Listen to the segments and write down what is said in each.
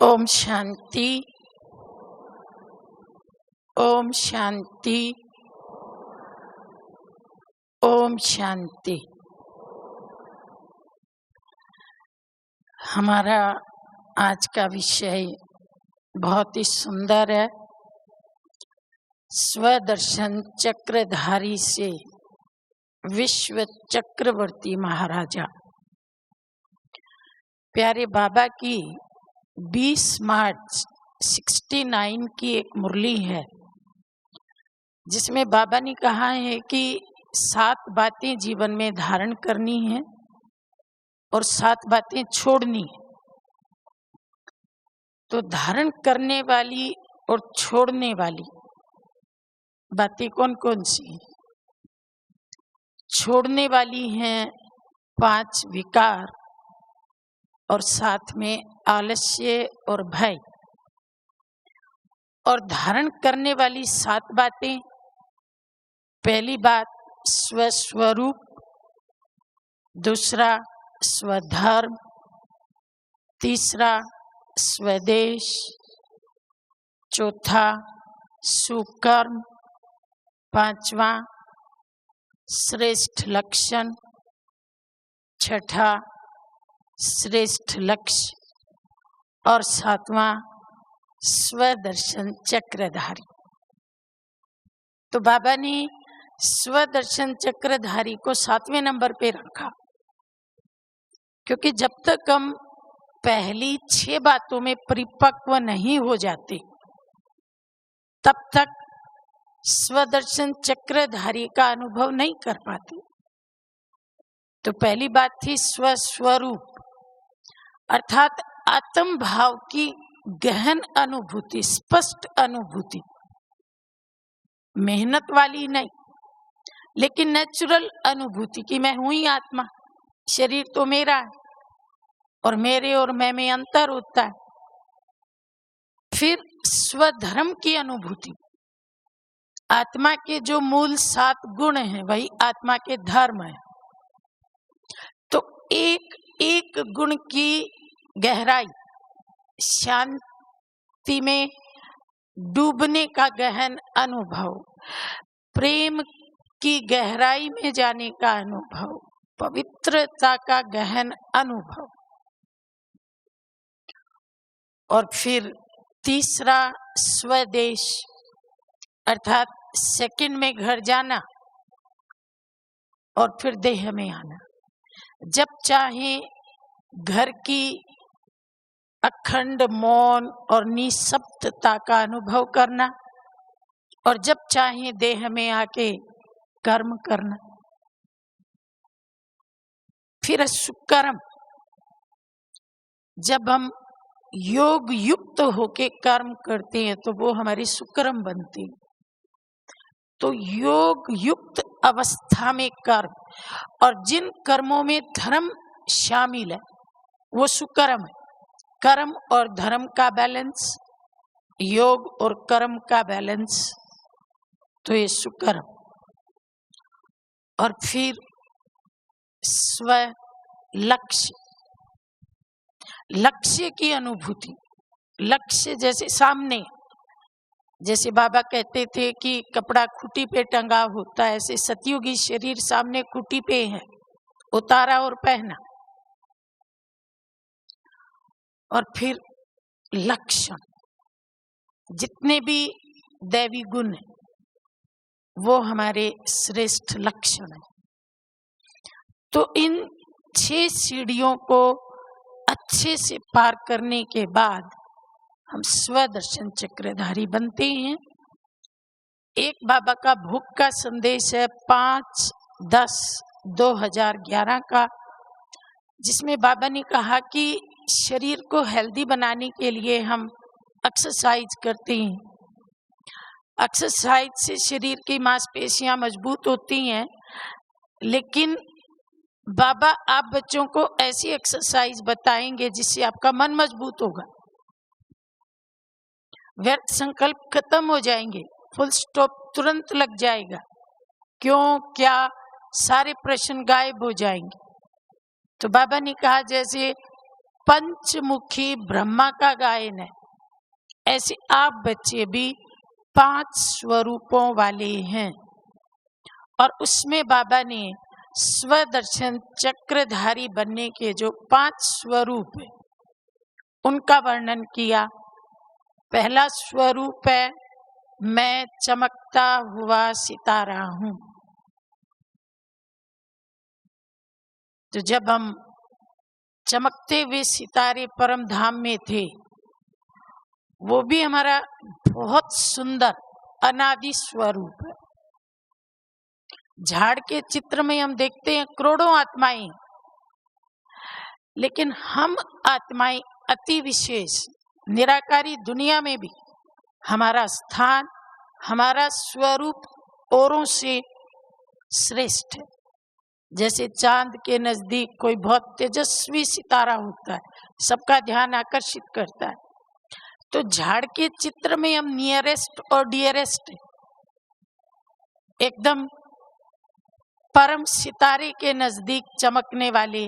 ओम शांति। ओम शांति। ओम शांति। हमारा आज का विषय बहुत ही सुंदर है। स्वदर्शन चक्रधारी से विश्व चक्रवर्ती महाराजा। प्यारे बाबा की 20 मार्च 69 की एक मुरली है, जिसमें बाबा ने कहा है कि 7 बातें जीवन में धारण करनी है और 7 बातें छोड़नी है। तो धारण करने वाली और छोड़ने वाली बातें कौन कौन सी हैं? छोड़ने वाली हैं 5 विकार और साथ में आलस्य और भय। और धारण करने वाली 7 बातें, पहली बात स्वस्वरूप, दूसरा स्वधर्म, तीसरा स्वदेश, चौथा सुकर्म, 5वां श्रेष्ठ लक्षण, 6ठा श्रेष्ठ लक्ष्य और 7वां स्वदर्शन चक्रधारी। तो बाबा ने स्वदर्शन चक्रधारी को 7वें नंबर पे रखा, क्योंकि जब तक हम पहली 6 बातों में परिपक्व नहीं हो जाते, तब तक स्वदर्शन चक्रधारी का अनुभव नहीं कर पाते। तो पहली बात थी स्वस्वरूप, अर्थात आत्म भाव की गहन अनुभूति, स्पष्ट अनुभूति, मेहनत वाली नहीं, लेकिन नेचुरल अनुभूति कि मैं हूं ही आत्मा, शरीर तो मेरा है और मेरे और मैं में अंतर होता है। फिर स्वधर्म की अनुभूति, आत्मा के जो मूल 7 गुण हैं वही आत्मा के धर्म है। तो एक एक गुण की गहराई, शांति में डूबने का गहन अनुभव, प्रेम की गहराई में जाने का अनुभव, पवित्रता का गहन अनुभव। और फिर तीसरा स्वदेश, अर्थात सेकंड में घर जाना और फिर देह में आना। जब चाहे घर की अखंड मौन और निःशब्दता का अनुभव करना और जब चाहे देह में आके कर्म करना। फिर सुकर्म, जब हम योग युक्त होके कर्म करते हैं तो वो हमारी सुकर्म बनती है। तो योग युक्त अवस्था में कर्म, और जिन कर्मों में धर्म शामिल है वो सुकर्म है। कर्म और धर्म का बैलेंस, योग और कर्म का बैलेंस, तो ये सुकर्म। और फिर स्व लक्ष्य, लक्ष्य की अनुभूति। लक्ष्य जैसे सामने, जैसे बाबा कहते थे कि कपड़ा खूंटी पे टंगा होता है, ऐसे सतयुगी शरीर सामने खूंटी पे है, उतारा और पहना। और फिर लक्षण, जितने भी दैवी गुण हैं वो हमारे श्रेष्ठ लक्षण हैं। तो इन 6 सीढ़ियों को अच्छे से पार करने के बाद हम स्वदर्शन चक्रधारी बनते हैं। एक बाबा का भूख का संदेश है 5/10/2011 का, जिसमें बाबा ने कहा कि शरीर को हेल्दी बनाने के लिए हम एक्सरसाइज करते हैं। एक्सरसाइज से शरीर की मांसपेशियां मजबूत होती हैं, लेकिन बाबा आप बच्चों को ऐसी एक्सरसाइज बताएंगे जिससे आपका मन मजबूत होगा, व्यर्थ संकल्प खत्म हो जाएंगे, फुल स्टॉप तुरंत लग जाएगा, क्यों क्या सारे प्रश्न गायब हो जाएंगे। तो बाबा ने कहा जैसे पंचमुखी ब्रह्मा का गायन है, ऐसे आप बच्चे भी 5 स्वरूपों वाले हैं। और उसमें बाबा ने स्वदर्शन चक्रधारी बनने के जो 5 स्वरूप है उनका वर्णन किया। पहला स्वरूप है, मैं चमकता हुआ सितारा हूं। तो जब हम चमकते हुए सितारे परम धाम में थे, वो भी हमारा बहुत सुंदर अनादि स्वरूप है। झाड़ के चित्र में हम देखते हैं करोड़ों आत्माएं, लेकिन हम आत्माएं अति विशेष निराकारी दुनिया में भी हमारा स्थान, हमारा स्वरूप औरों से श्रेष्ठ है। जैसे चांद के नजदीक कोई बहुत तेजस्वी सितारा होता है, सबका ध्यान आकर्षित करता है, तो झाड़ के चित्र में हम नियरेस्ट और डियरेस्ट, एकदम परम सितारे के नजदीक चमकने वाले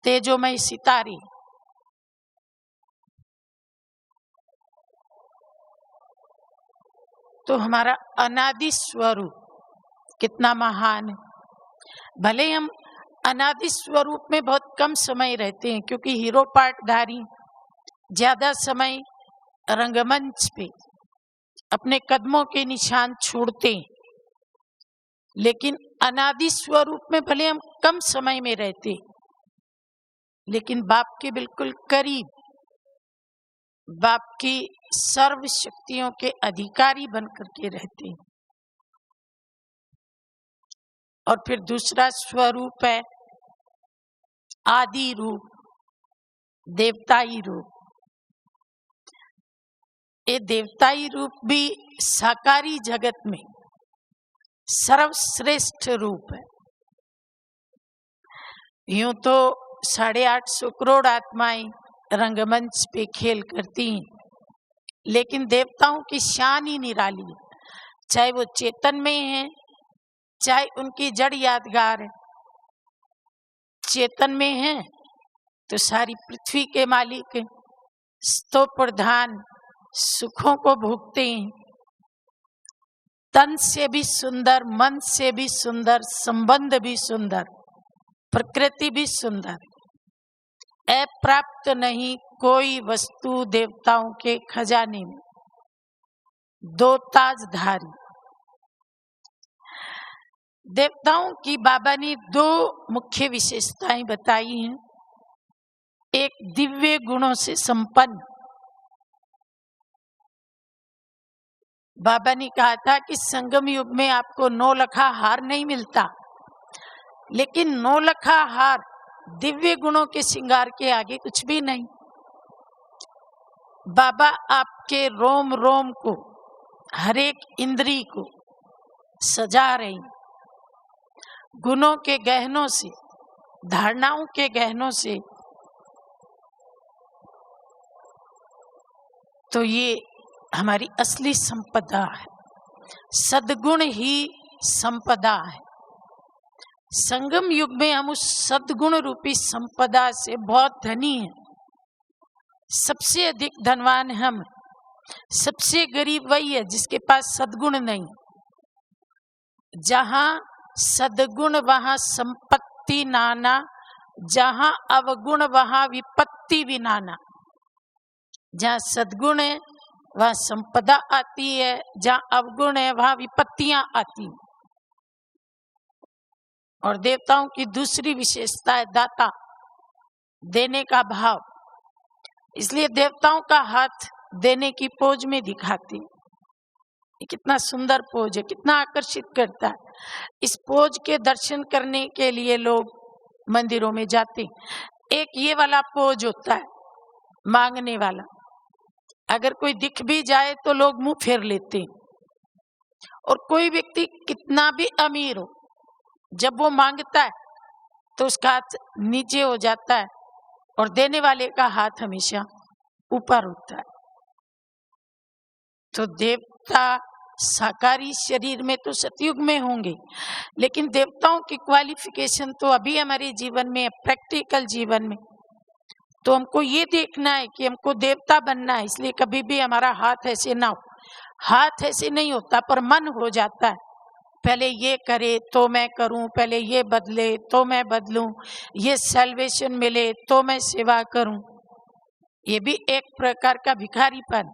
तेजोमय सितारे। तो हमारा अनादि स्वरूप कितना महान है। भले हम अनादि स्वरूप में बहुत कम समय रहते हैं, क्योंकि हीरो पार्टधारी ज्यादा समय रंगमंच पे अपने कदमों के निशान छोड़ते हैं, लेकिन अनादि स्वरूप में भले हम कम समय में रहते, लेकिन बाप के बिल्कुल करीब, बाप की सर्व शक्तियों के अधिकारी बनकर के रहते हैं। और फिर दूसरा स्वरूप है आदि रूप, देवताई रूप। ये देवताई रूप भी साकारी जगत में सर्वश्रेष्ठ रूप है। यूं तो 850 करोड़ आत्माएं रंगमंच पे खेल करती हैं, लेकिन देवताओं की शान ही निराली है। चाहे वो चेतन में है, चाहे उनकी जड़ यादगार है। चेतन में है तो सारी पृथ्वी के मालिक हैं, स्तो प्रधान, सुखों को भोगते हैं। तन से भी सुंदर, मन से भी सुंदर, संबंध भी सुंदर, प्रकृति भी सुंदर। अप्राप्त नहीं कोई वस्तु देवताओं के खजाने में। 2 ताजधारी देवताओं की बाबा ने 2 मुख्य विशेषताएं बताई हैं। एक, दिव्य गुणों से संपन्न। बाबा ने कहा था कि संगम युग में आपको 9 लखा हार नहीं मिलता, लेकिन 9 लखा हार दिव्य गुणों के श्रृंगार के आगे कुछ भी नहीं। बाबा आपके रोम रोम को, हर एक इंद्री को सजा रही, गुणों के गहनों से, धारणाओं के गहनों से। तो ये हमारी असली संपदा है। सद्गुण ही संपदा है। संगम युग में हम उस सद्गुण रूपी संपदा से बहुत धनी हैं। सबसे अधिक धनवान हम, सबसे गरीब वही है जिसके पास सद्गुण नहीं। जहां सद्गुण वहां संपत्ति नाना, जहां अवगुण वहां विपत्ति भी नाना। जहां सद्गुण है वहां संपदा आती है, जहां अवगुण है वहां विपत्तियां आती। और देवताओं की दूसरी विशेषता है दाता, देने का भाव। इसलिए देवताओं का हाथ देने की पोज में दिखाते। ये कितना सुंदर पोज है, कितना आकर्षित करता है। इस पोज के दर्शन करने के लिए लोग मंदिरों में जाते। एक ये वाला पोज होता है, मांगने वाला। अगर कोई दिख भी जाए तो लोग मुंह फेर लेते हैं। और कोई व्यक्ति कितना भी अमीर हो, जब वो मांगता है तो उसका हाथ नीचे हो जाता है और देने वाले का हाथ हमेशा ऊपर होता है। तो देवता साकारी शरीर में तो सतयुग में होंगे, लेकिन देवताओं की क्वालिफिकेशन तो अभी हमारे जीवन में, प्रैक्टिकल जीवन में तो हमको ये देखना है कि हमको देवता बनना है, इसलिए कभी भी हमारा हाथ ऐसे ना हो। हाथ ऐसे नहीं होता पर मन हो जाता है, पहले ये करे तो मैं करूं, पहले ये बदले तो मैं बदलूं, ये सैल्वेशन मिले तो मैं सेवा करूं। ये भी एक प्रकार का भिखारीपन।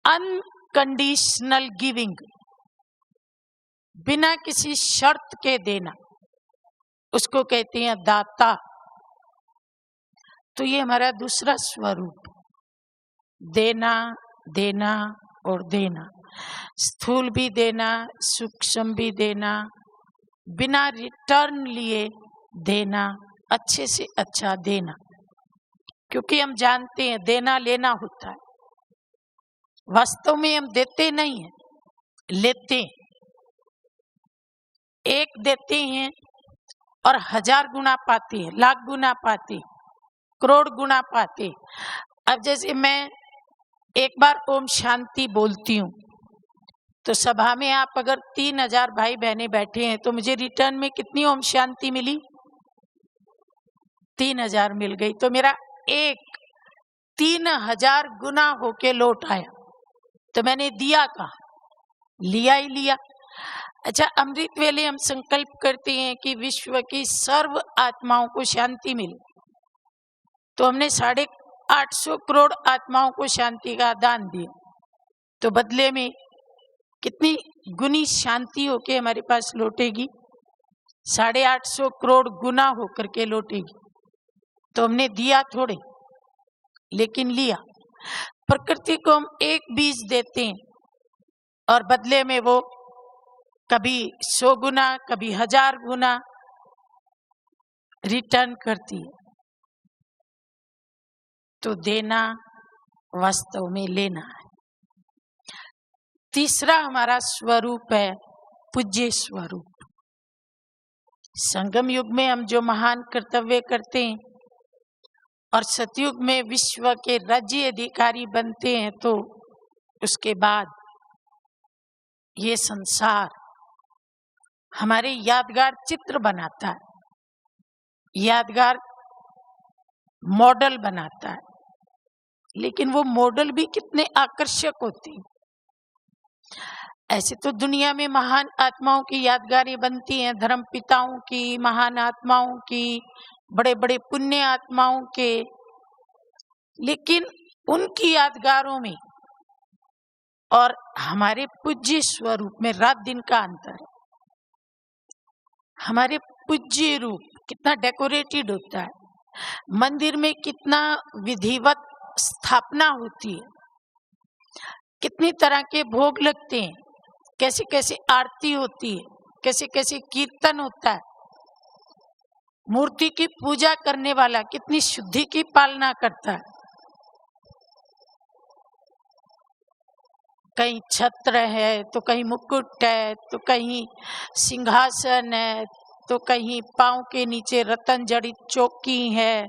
अनकंडीशनल गिविंग, बिना किसी शर्त के देना, उसको कहते हैं दाता। तो ये हमारा दूसरा स्वरूप, देना देना और देना, स्थूल भी देना, सूक्ष्म भी देना, बिना रिटर्न लिए देना, अच्छे से अच्छा देना। क्योंकि हम जानते हैं देना लेना होता है, वास्तव में हम देते नहीं हैं, लेते हैं। एक देते हैं और 1000 गुना पाते हैं, लाख गुना पाते हैं, करोड़ गुना पाते हैं। अब जैसे मैं एक बार ओम शांति बोलती हूँ तो सभा में आप अगर 3000 भाई बहनें बैठे हैं तो मुझे रिटर्न में कितनी ओम शांति मिली? 3000 मिल गई। तो मेरा एक 3000 गुना होके लौट आया। तो मैंने दिया कहा? लिया ही लिया। अच्छा, अमृत वेले हम संकल्प करते हैं कि विश्व की सर्व आत्माओं को शांति मिले, तो हमने 850 करोड़ आत्माओं को शांति का दान दिया। तो बदले में कितनी गुनी शांति होके हमारे पास लौटेगी? 850 करोड़ गुना होकर के लौटेगी। तो हमने दिया थोड़े, लेकिन लिया। प्रकृति को हम एक बीज देते हैं और बदले में वो कभी 100 गुना, कभी 1000 गुना रिटर्न करती है। तो देना वास्तव में लेना है। तीसरा हमारा स्वरूप है पूज्य स्वरूप। संगम युग में हम जो महान कर्तव्य करते हैं और सतयुग में विश्व के राज्य अधिकारी बनते हैं, तो उसके बाद ये संसार हमारे यादगार चित्र बनाता है, यादगार मॉडल बनाता है। लेकिन वो मॉडल भी कितने आकर्षक होते हैं। ऐसे तो दुनिया में महान आत्माओं की यादगारें बनती हैं, धर्म पिताओं की, महान आत्माओं की, बड़े बड़े पुण्य आत्माओं के। लेकिन उनकी यादगारों में और हमारे पूज्य स्वरूप में रात दिन का अंतर है। हमारे पूज्य रूप कितना डेकोरेटेड होता है, मंदिर में कितना विधिवत स्थापना होती है, कितनी तरह के भोग लगते हैं, कैसे कैसे आरती होती है, कैसे कैसे कीर्तन होता है। मूर्ति की पूजा करने वाला कितनी शुद्धि की पालना करता है। कहीं छत्र है, तो कहीं मुकुट है, तो कहीं सिंहासन है, तो कहीं पांव के नीचे रतन जड़ित चौकी है,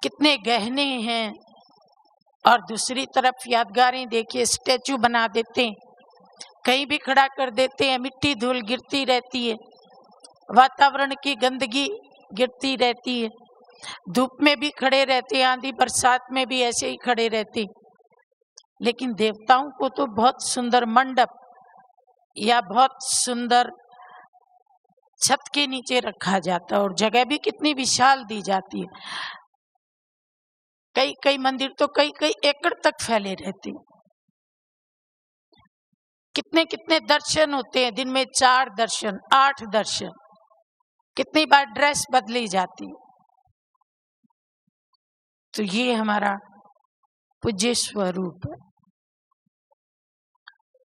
कितने गहने हैं। और दूसरी तरफ यादगारें देखिए, स्टैचू बना देते हैं, कहीं भी खड़ा कर देते हैं, मिट्टी धूल गिरती रहती है, वातावरण की गंदगी गिरती रहती है, धूप में भी खड़े रहते हैं, आंधी बरसात में भी ऐसे ही खड़े रहते हैं। लेकिन देवताओं को तो बहुत सुंदर मंडप या बहुत सुंदर छत के नीचे रखा जाता है और जगह भी कितनी विशाल दी जाती है। कई कई मंदिर तो कई कई एकड़ तक फैले रहते हैं। कितने कितने दर्शन होते हैं, दिन में 4 दर्शन, 8 दर्शन, कितनी बार ड्रेस बदली जाती है। तो ये हमारा पूज्य स्वरूप है।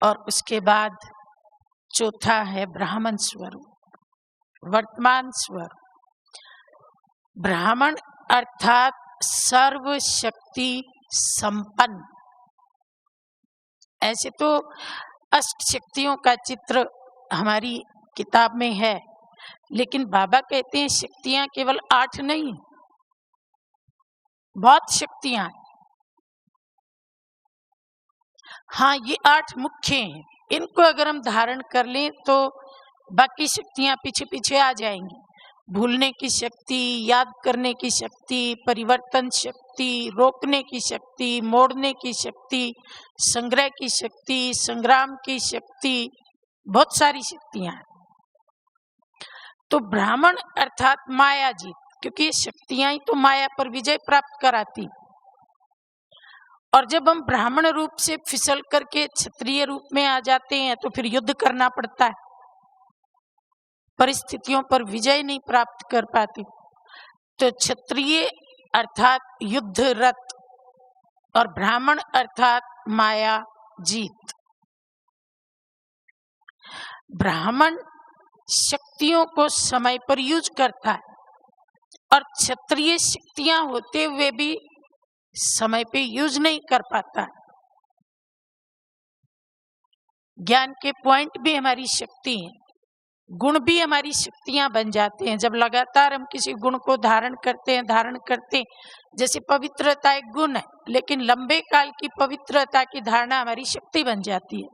और उसके बाद चौथा है ब्राह्मण स्वरूप, वर्तमान स्वरूप। ब्राह्मण अर्थात सर्वशक्ति संपन्न। ऐसे तो अष्ट शक्तियों का चित्र हमारी किताब में है, लेकिन बाबा कहते हैं शक्तियां केवल 8 नहीं, बहुत शक्तियां हैं। हाँ, ये 8 मुख्य हैं। इनको अगर हम धारण कर लें तो बाकी शक्तियां पीछे पीछे आ जाएंगी। भूलने की शक्ति, याद करने की शक्ति, परिवर्तन शक्ति, रोकने की शक्ति, मोड़ने की शक्ति, संग्रह की शक्ति, संग्राम की शक्ति, बहुत सारी शक्तियां हैं। तो ब्राह्मण अर्थात माया जीत, क्योंकि ये शक्तियां ही तो माया पर विजय प्राप्त कराती। और जब हम ब्राह्मण रूप से फिसल करके क्षत्रिय रूप में आ जाते हैं तो फिर युद्ध करना पड़ता है, परिस्थितियों पर विजय नहीं प्राप्त कर पाते। तो क्षत्रिय अर्थात युद्धरत और ब्राह्मण अर्थात माया जीत। ब्राह्मण शक्तियों को समय पर यूज करता है और क्षत्रिय शक्तियां होते हुए भी समय पे यूज नहीं कर पाता। ज्ञान के पॉइंट भी हमारी शक्ति है, गुण भी हमारी शक्तियां बन जाते हैं जब लगातार हम किसी गुण को धारण करते हैं। जैसे पवित्रता एक गुण है, लेकिन लंबे काल की पवित्रता की धारणा हमारी शक्ति बन जाती है।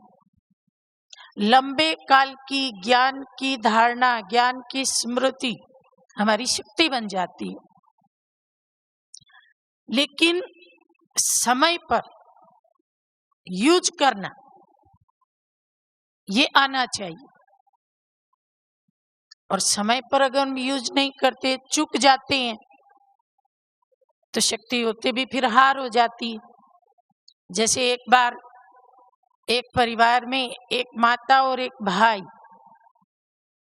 लंबे काल की ज्ञान की धारणा, ज्ञान की स्मृति हमारी शक्ति बन जाती है। लेकिन समय पर यूज करना ये आना चाहिए। और समय पर अगर हम यूज नहीं करते, चूक जाते हैं, तो शक्ति होते भी फिर हार हो जाती है। जैसे एक बार एक परिवार में एक माता और एक भाई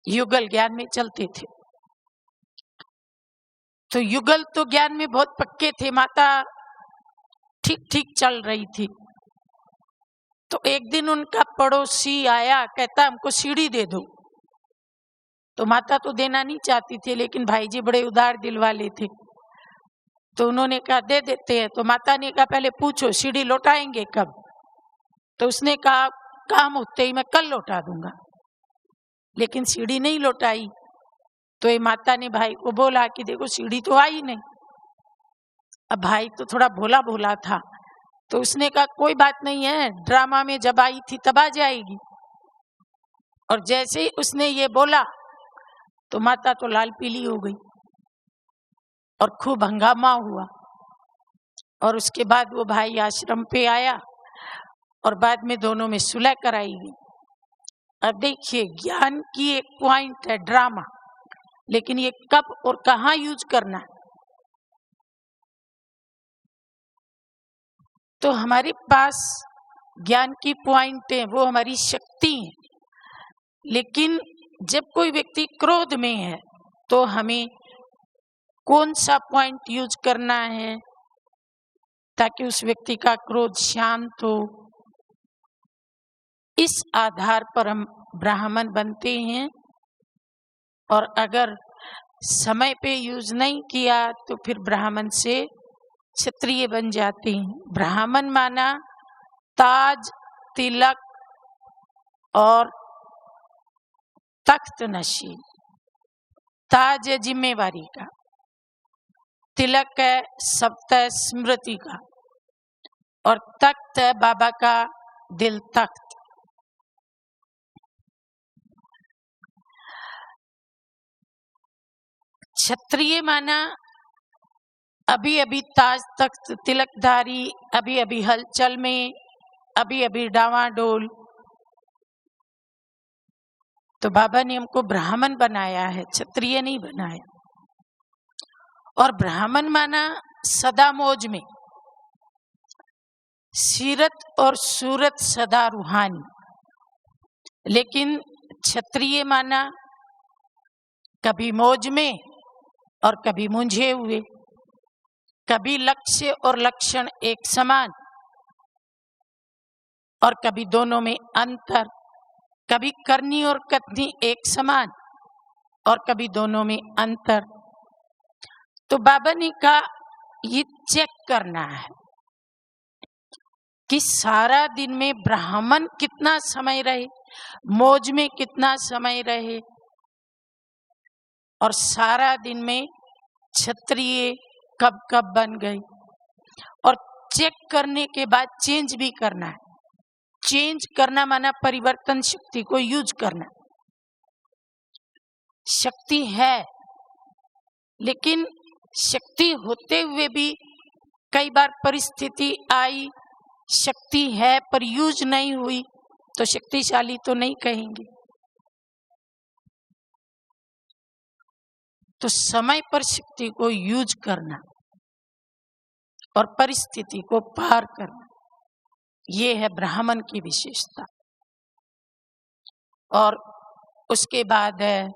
युगल ज्ञान में चलते थे। तो युगल तो ज्ञान में बहुत पक्के थे, माता ठीक ठीक चल रही थी। तो एक दिन उनका पड़ोसी आया, कहता हमको सीढ़ी दे दो। तो माता तो देना नहीं चाहती थी, लेकिन भाई जी बड़े उदार दिल वाले थे, तो उन्होंने कहा दे देते हैं। तो माता ने कहा पहले पूछो सीढ़ी लौटाएंगे कब। तो उसने कहा काम होते ही मैं कल लौटा दूंगा, लेकिन सीढ़ी नहीं लौटाई। तो ये माता ने भाई को बोला कि देखो सीढ़ी तो आई नहीं। अब भाई तो थोड़ा भोला भोला था, तो उसने कहा कोई बात नहीं है, ड्रामा में जब आई थी तब आ जाएगी। और जैसे ही उसने ये बोला तो माता तो लाल पीली हो गई और खूब हंगामा हुआ। और उसके बाद वो भाई आश्रम पे आया और बाद में दोनों में सुलह कराई गई। अब देखिए, ज्ञान की एक पॉइंट है ड्रामा, लेकिन ये कब और कहाँ यूज करना है। तो हमारे पास ज्ञान की पॉइंट है, वो हमारी शक्ति है। लेकिन जब कोई व्यक्ति क्रोध में है तो हमें कौन सा पॉइंट यूज करना है ताकि उस व्यक्ति का क्रोध शांत हो। इस आधार पर हम ब्राह्मण बनते हैं। और अगर समय पे यूज नहीं किया तो फिर ब्राह्मण से क्षत्रिय बन जाते हैं। ब्राह्मण माना ताज, तिलक और तख्त नशीन। ताज है जिम्मेवारी का, तिलक है सप्तह स्मृति का, और तख्त है बाबा का दिल तख्त। क्षत्रिय माना अभी अभी ताज तख्त तिलकधारी, अभी अभी हलचल में, अभी अभी डावाडोल। तो बाबा ने हमको ब्राह्मण बनाया है, क्षत्रिय नहीं बनाया। और ब्राह्मण माना सदा मौज में, सीरत और सूरत सदा रूहानी। लेकिन क्षत्रिय माना कभी मौज में और कभी मुंझे हुए, कभी लक्ष्य और लक्षण एक समान और कभी दोनों में अंतर, कभी करनी और कथनी एक समान और कभी दोनों में अंतर। तो बाबा ने कहा ये चेक करना है कि सारा दिन में ब्राह्मण कितना समय रहे, मौज में कितना समय रहे, और सारा दिन में क्षत्रिय कब कब बन गए। और चेक करने के बाद चेंज भी करना है। चेंज करना माना परिवर्तन शक्ति को यूज करना। शक्ति है लेकिन शक्ति होते हुए भी कई बार परिस्थिति आई, शक्ति है पर यूज नहीं हुई, तो शक्तिशाली तो नहीं कहेंगे। तो समय पर शक्ति को यूज करना और परिस्थिति को पार करना, ये है ब्राह्मण की विशेषता। और उसके बाद है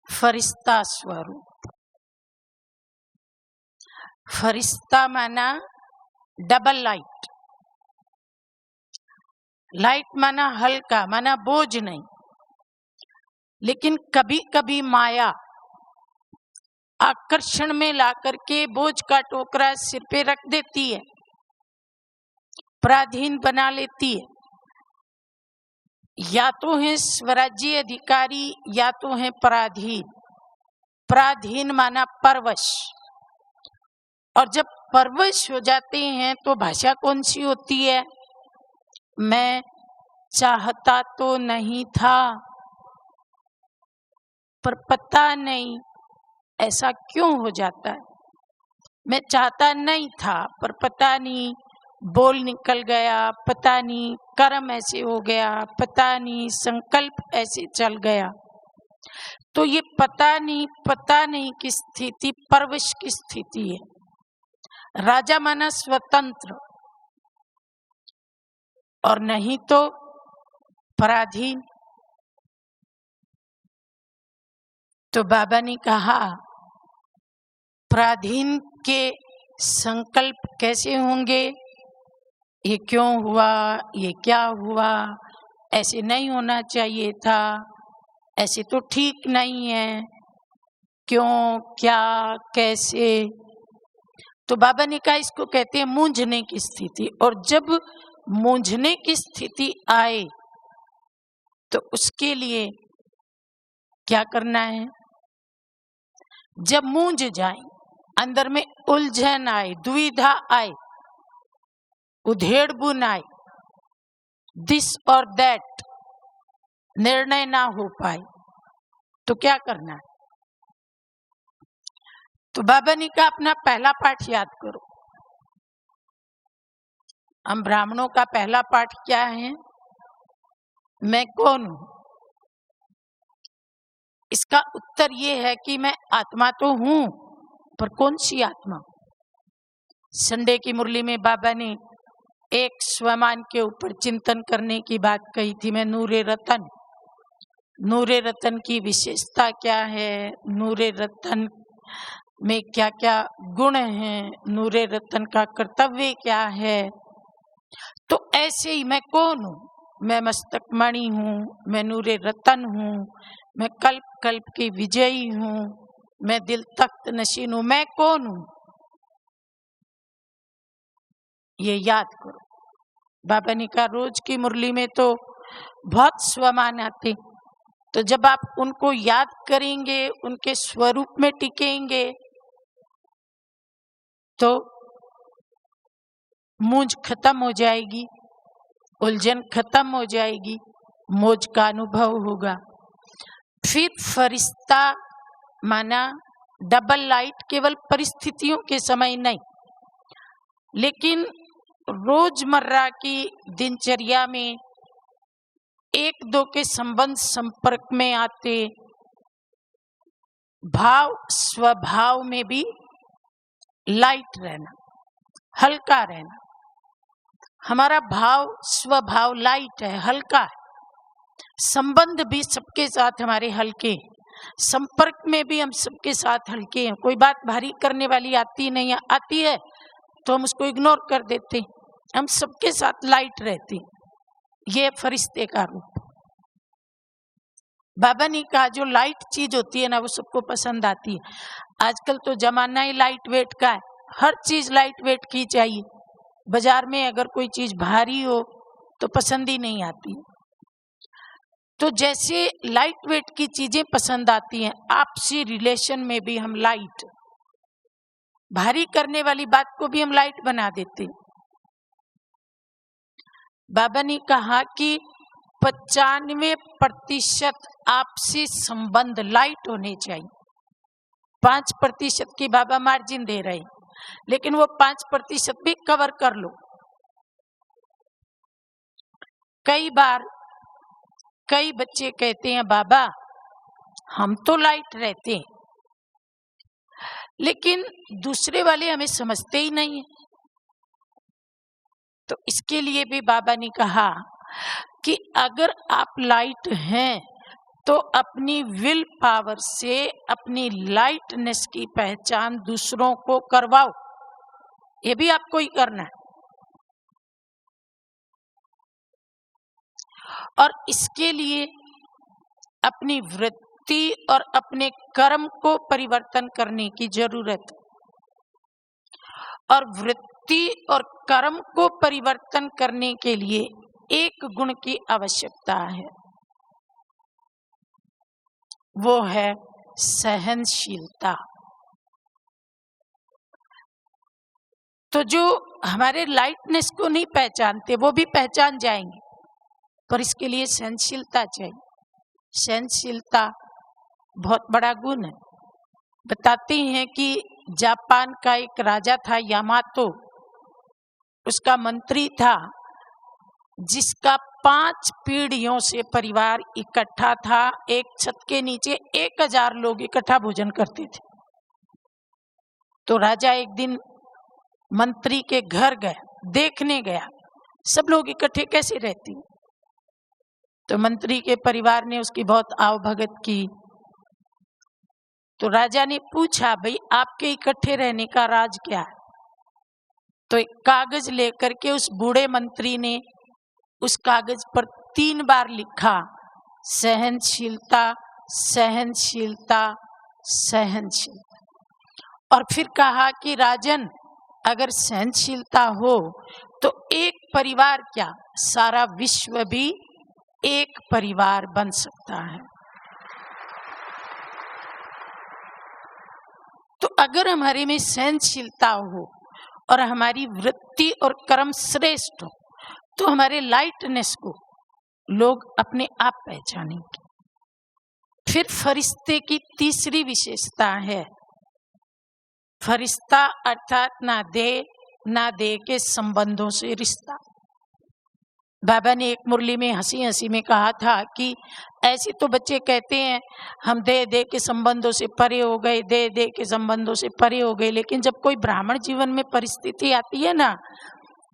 फरिश्ता स्वरूप। फरिश्ता माना डबल लाइट, लाइट माना हल्का, माना बोझ नहीं। लेकिन कभी कभी माया आकर्षण में लाकर के बोझ का टोकरा सिर पे रख देती है, पराधीन बना लेती है। या तो है स्वराज्य अधिकारी या तो है पराधीन। पराधीन माना परवश, और जब परवश हो जाते हैं तो भाषा कौन सी होती है? मैं चाहता तो नहीं था, पर पता नहीं ऐसा क्यों हो जाता है। मैं चाहता नहीं था पर पता नहीं बोल निकल गया, पता नहीं कर्म ऐसे हो गया, पता नहीं संकल्प ऐसे चल गया। तो ये पता नहीं की स्थिति परवश की स्थिति है। राजा माना स्वतंत्र, और नहीं तो पराधीन। तो बाबा ने कहा पराधीन के संकल्प कैसे होंगे? ये क्यों हुआ, ये क्या हुआ, ऐसे नहीं होना चाहिए था, ऐसे तो ठीक नहीं है, क्यों, क्या, कैसे। तो बाबा ने कहा इसको कहते हैं मूंझने की स्थिति। और जब मूंझने की स्थिति आए तो उसके लिए क्या करना है? जब मूंझ जाए, अंदर में उलझन आए, दुविधा आए, उधेड़ बुन आए, दिस और दैट निर्णय ना हो पाए, तो क्या करना है? तो बाबा ने कहा अपना पहला पाठ याद करो। हम ब्राह्मणों का पहला पाठ क्या है? मैं कौन हूं? इसका उत्तर ये है कि मैं आत्मा तो हूं, पर कौन सी आत्मा? संडे की मुरली में बाबा ने एक स्वमान के ऊपर चिंतन करने की बात कही थी। मैं नूरे रतन, नूरे रतन की विशेषता क्या है, नूरे रतन में क्या क्या गुण हैं, नूरे रतन का कर्तव्य क्या है। तो ऐसे ही मैं कौन हूं? मैं मस्तक मणि हूं, मैं नूरे रतन हूं, मैं कल्प कल्प की विजयी हूं, मैं दिल तख्त नशीन हूं। मैं कौन हूं? ये याद करो। बाबा ने कहा रोज की मुरली में तो बहुत स्वमान आते, तो जब आप उनको याद करेंगे, उनके स्वरूप में टिकेंगे, तो मूंझ खत्म हो जाएगी, उलझन खत्म हो जाएगी, मौज का अनुभव होगा। फिर फरिश्ता माना डबल लाइट, केवल परिस्थितियों के समय नहीं, लेकिन रोजमर्रा की दिनचर्या में एक दो के संबंध संपर्क में आते भाव स्वभाव में भी लाइट रहना, हल्का रहना। हमारा भाव स्वभाव लाइट है, हल्का है। संबंध भी सबके साथ हमारे हल्के, संपर्क में भी हम सबके साथ हल्के हैं। कोई बात भारी करने वाली आती नहीं है, आती है तो हम उसको इग्नोर कर देते, हम सबके साथ लाइट रहते। ये फरिश्ते का रूप। बाबा ने कहा जो लाइट चीज होती है ना, वो सबको पसंद आती है। आजकल तो जमाना ही लाइट वेट का है, हर चीज लाइट वेट की चाहिए। बाजार में अगर कोई चीज भारी हो तो पसंद ही नहीं आती। तो जैसे लाइट वेट की चीजें पसंद आती हैं, आपसी रिलेशन में भी हम लाइट, भारी करने वाली बात को भी हम लाइट बना देते। बाबा ने कहा कि 95% आपसी संबंध लाइट होने चाहिए। 5% की बाबा मार्जिन दे रहे, लेकिन वो 5% भी कवर कर लो। कई बार कई बच्चे कहते हैं बाबा हम तो लाइट रहते हैं, लेकिन दूसरे वाले हमें समझते ही नहीं है। तो इसके लिए भी बाबा ने कहा कि अगर आप लाइट हैं तो अपनी विल पावर से अपनी लाइटनेस की पहचान दूसरों को करवाओ। ये भी आपको ही करना है। और इसके लिए अपनी वृत्ति और अपने कर्म को परिवर्तन करने की जरूरत है। और वृत्ति और कर्म को परिवर्तन करने के लिए एक गुण की आवश्यकता है, वो है सहनशीलता। तो जो हमारे लाइटनेस को नहीं पहचानते वो भी पहचान जाएंगे, पर इसके लिए सहनशीलता चाहिए। सहनशीलता बहुत बड़ा गुण है। बताते हैं कि जापान का एक राजा था यामातो, उसका मंत्री था जिसका 5 पीढ़ियों से परिवार इकट्ठा था। एक छत के नीचे 1000 लोग इकट्ठा भोजन करते थे। तो राजा एक दिन मंत्री के घर गया, देखने गया सब लोग इकट्ठे कैसे रहते हैं। तो मंत्री के परिवार ने उसकी बहुत आवभगत की। तो राजा ने पूछा भाई आपके इकट्ठे रहने का राज क्या है। तो एक कागज लेकर के उस बूढ़े मंत्री ने उस कागज पर 3 बार लिखा सहनशीलता, सहनशीलता, सहनशीलता। और फिर कहा कि राजन अगर सहनशीलता हो तो एक परिवार क्या सारा विश्व भी एक परिवार बन सकता है। तो अगर हमारे में सहनशीलता हो और हमारी वृत्ति और कर्म श्रेष्ठ हो तो हमारे लाइटनेस को लोग अपने आप पहचानेंगे। फिर फरिश्ते की तीसरी विशेषता है, फरिश्ता अर्थात ना दे के संबंधों से रिश्ता। बाबा ने एक मुरली में हंसी हंसी में कहा था कि ऐसे तो बच्चे कहते हैं हम दे दे के संबंधों से परे हो गए, दे दे के संबंधों से परे हो गए, लेकिन जब कोई ब्राह्मण जीवन में परिस्थिति आती है ना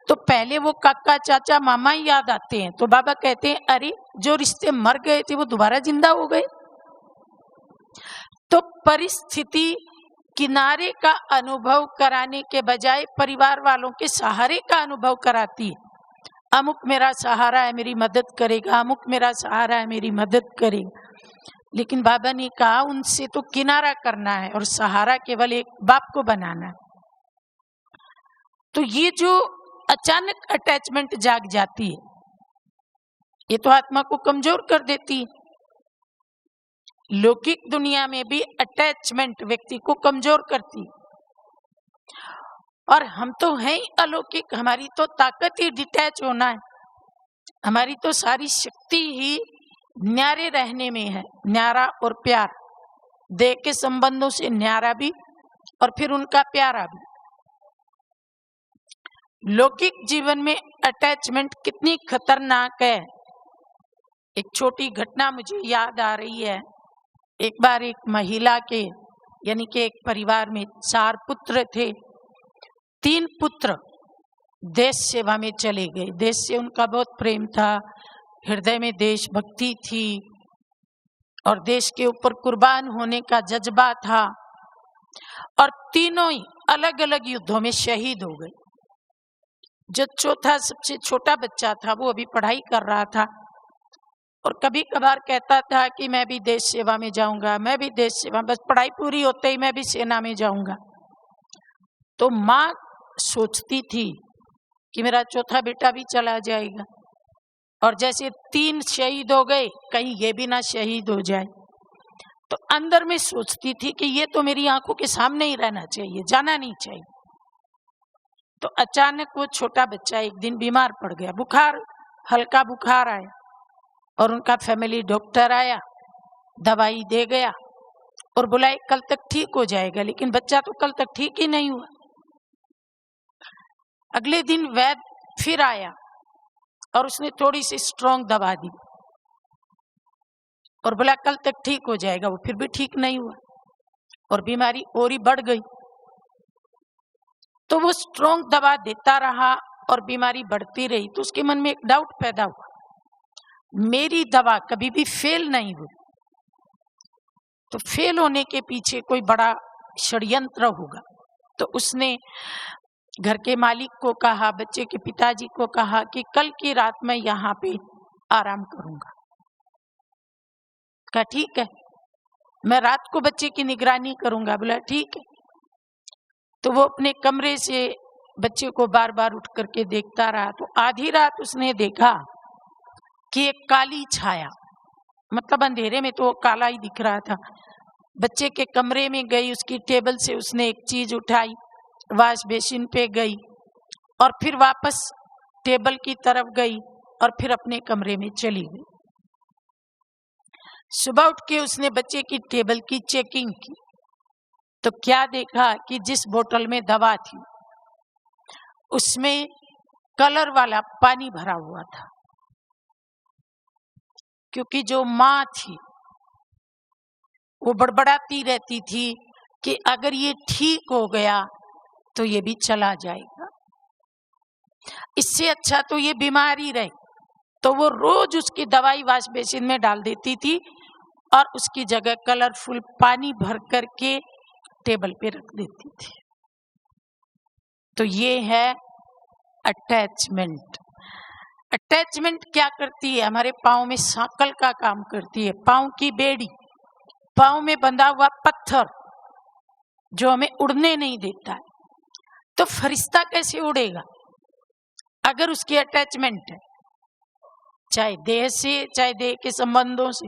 तो पहले वो काका चाचा मामा ही याद आते हैं। तो बाबा कहते हैं अरे जो रिश्ते मर गए थे वो दोबारा जिंदा हो गए। तो परिस्थिति किनारे का अनुभव कराने के बजाय परिवार वालों के सहारे का अनुभव कराती है। अमुक मेरा सहारा है, मेरी मदद करेगा, अमुक मेरा सहारा है, मेरी मदद करेगा। लेकिन बाबा ने कहा उनसे तो किनारा करना है और सहारा केवल एक बाप को बनाना है। तो ये जो अचानक अटैचमेंट जाग जाती है ये तो आत्मा को कमजोर कर देती है। लौकिक दुनिया में भी अटैचमेंट व्यक्ति को कमजोर करती है। और हम तो हैं ही अलौकिक, हमारी तो ताकत ही डिटैच होना है। हमारी तो सारी शक्ति ही न्यारे रहने में है, न्यारा और प्यार। देह के संबंधों से न्यारा भी और फिर उनका प्यारा भी। लौकिक जीवन में अटैचमेंट कितनी खतरनाक है। एक छोटी घटना मुझे याद आ रही है। एक बार एक महिला के यानी कि एक परिवार में 4 पुत्र थे। 3 पुत्र देश सेवा में चले गए। देश से उनका बहुत प्रेम था, हृदय में देशभक्ति थी और देश के ऊपर कुर्बान होने का जज्बा था। और तीनों ही अलग अलग युद्धों में शहीद हो गए। जो चौथा सबसे छोटा बच्चा था वो अभी पढ़ाई कर रहा था और कभी कभार कहता था कि मैं भी देश सेवा में जाऊंगा, मैं भी देश सेवा, बस पढ़ाई पूरी होते ही मैं भी सेना में जाऊंगा। तो माँ सोचती थी कि मेरा चौथा बेटा भी चला जाएगा और जैसे 3 शहीद हो गए कहीं ये भी ना शहीद हो जाए। तो अंदर में सोचती थी कि ये तो मेरी आंखों के सामने ही रहना चाहिए, जाना नहीं चाहिए। तो अचानक वो छोटा बच्चा एक दिन बीमार पड़ गया, बुखार, हल्का बुखार आया और उनका फैमिली डॉक्टर आया, दवाई दे गया और बोला कल तक ठीक हो जाएगा, लेकिन बच्चा तो कल तक ठीक ही नहीं हुआ। अगले दिन वैद्य फिर आया और उसने थोड़ी सी स्ट्रॉन्ग दवा दी और बोला कल तक ठीक हो जाएगा। वो फिर भी ठीक नहीं हुआ और बीमारी और ही बढ़ गई। तो वो स्ट्रॉन्ग दवा देता रहा और बीमारी बढ़ती रही। तो उसके मन में एक डाउट पैदा हुआ, मेरी दवा कभी भी फेल नहीं हुई, तो फेल होने के पीछे कोई बड़ा षड्यंत्र होगा। तो उसने घर के मालिक को कहा, बच्चे के पिताजी को कहा कि कल की रात मैं यहाँ पे आराम करूंगा। कहा ठीक है, मैं रात को बच्चे की निगरानी करूंगा। बोला ठीक है। तो वो अपने कमरे से बच्चे को बार बार उठ करके देखता रहा। तो आधी रात उसने देखा कि एक काली छाया, मतलब अंधेरे में तो वो काला ही दिख रहा था, बच्चे के कमरे में गई। उसकी टेबल से उसने एक चीज उठाई, वॉश बेसिन पे गई और फिर वापस टेबल की तरफ गई और फिर अपने कमरे में चली गई। सुबह उठ के उसने बच्चे की टेबल की चेकिंग की तो क्या देखा कि जिस बोतल में दवा थी उसमें कलर वाला पानी भरा हुआ था। क्योंकि जो माँ थी वो बड़बड़ाती रहती थी कि अगर ये ठीक हो गया तो ये भी चला जाएगा, इससे अच्छा तो ये बीमारी रहे। तो वो रोज उसकी दवाई वॉश बेसिन में डाल देती थी और उसकी जगह कलरफुल पानी भर करके टेबल पे रख देती थी। तो ये है अटैचमेंट। अटैचमेंट क्या करती है? हमारे पाँव में सांकल का काम करती है, पाँव की बेड़ी, पाँव में बंधा हुआ पत्थर जो हमें उड़ने नहीं देता है। तो फरिश्ता कैसे उड़ेगा अगर उसकी अटैचमेंट है, चाहे देह से चाहे देह के संबंधों से।